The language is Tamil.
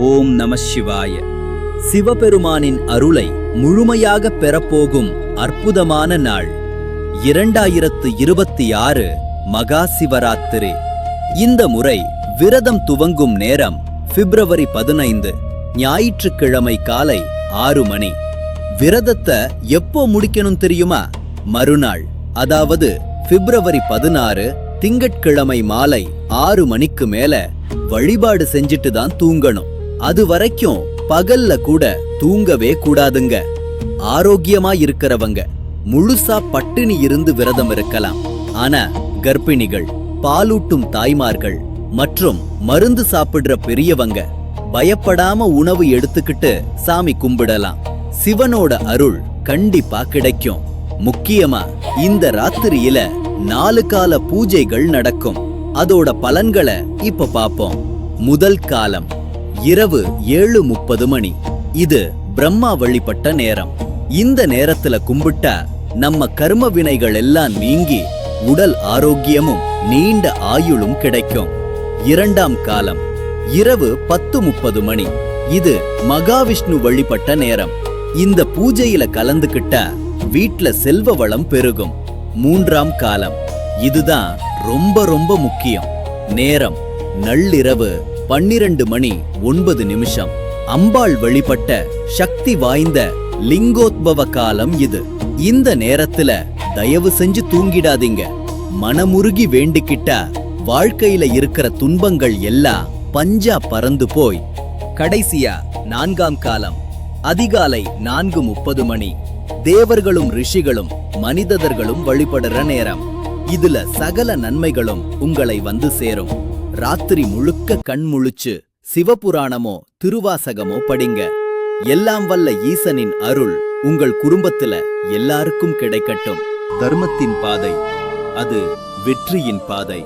ஓம் நம சிவாய. சிவபெருமானின் அருளை முழுமையாக பெறப்போகும் அற்புதமான நாள் 2026 மகா சிவராத்திரி. இந்த முறை விரதம் துவங்கும் நேரம் பிப்ரவரி 15 ஞாயிற்றுக்கிழமை காலை 6 மணி. விரதத்தை எப்போ முடிக்கணும் தெரியுமா? மறுநாள், அதாவது பிப்ரவரி 16 திங்கட்கிழமை மாலை 6 மணிக்கு மேல வழிபாடு செஞ்சிட்டு தான் தூங்கணும். அது வரைக்கும் பகல்ல கூட தூங்கவே கூடாதுங்க. ஆரோக்கியமா இருக்கிறவங்க முழுசா பட்டினி இருந்து விரதம் இருக்கலாம். ஆனா கர்ப்பிணிகள், பாலூட்டும் தாய்மார்கள் மற்றும் மருந்து சாப்பிடுற பெரியவங்க பயப்படாம உணவு எடுத்துக்கிட்டு சாமி கும்பிடலாம். சிவனோட அருள் கண்டிப்பா கிடைக்கும். முக்கியமா இந்த ராத்திரியில 4 கால பூஜைகள் நடக்கும். அதோட பலன்களை இப்ப பாப்போம். முதல் காலம் இரவு 7:30 மணி. இது பிரம்மா வழிபட்ட நேரம். இந்த நேரத்துல கும்பிட்டா நம்ம கர்ம வினைகள் எல்லாம் நீங்கி உடல் ஆரோக்கியமும் நீண்ட ஆயுளும் கிடைக்கும். இரண்டாம் காலம் இரவு 10:30 மணி. இது மகாவிஷ்ணு வழிபட்ட நேரம். இந்த பூஜையில கலந்துக்கிட்டா வீட்ல செல்வ வளம் பெருகும். மூன்றாம் காலம் இதுதான் ரொம்ப முக்கியம். நேரம் நள்ளிரவு 12 மணி 9 நிமிஷம். அம்பாள் வழிபட்ட சக்தி வாய்ந்த லிங்கோத்பவ காலம் இது. இந்த நேரத்துல தயவு செஞ்சு தூங்கிடாதீங்க. மனமுருகி வேண்டிக்கிட்டா வாழ்க்கையில இருக்கிற துன்பங்கள் எல்லாம் பஞ்சா பறந்து போய். கடைசியா 4ஆம் காலம் அதிகாலை 4:30 மணி. தேவர்களும் ரிஷிகளும் மனிதர்களும் வழிபடுற நேரம். இதுல சகல நன்மைகளும் உங்களை வந்து சேரும். ராத்திரி முழுக்க கண் முழிச்சு சிவபுராணமோ திருவாசகமோ படிங்க. எல்லாம் வல்ல ஈசனின் அருள் உங்கள் குடும்பத்துல எல்லாருக்கும் கிடைக்கட்டும். தர்மத்தின் பாதை அது வெற்றியின் பாதை.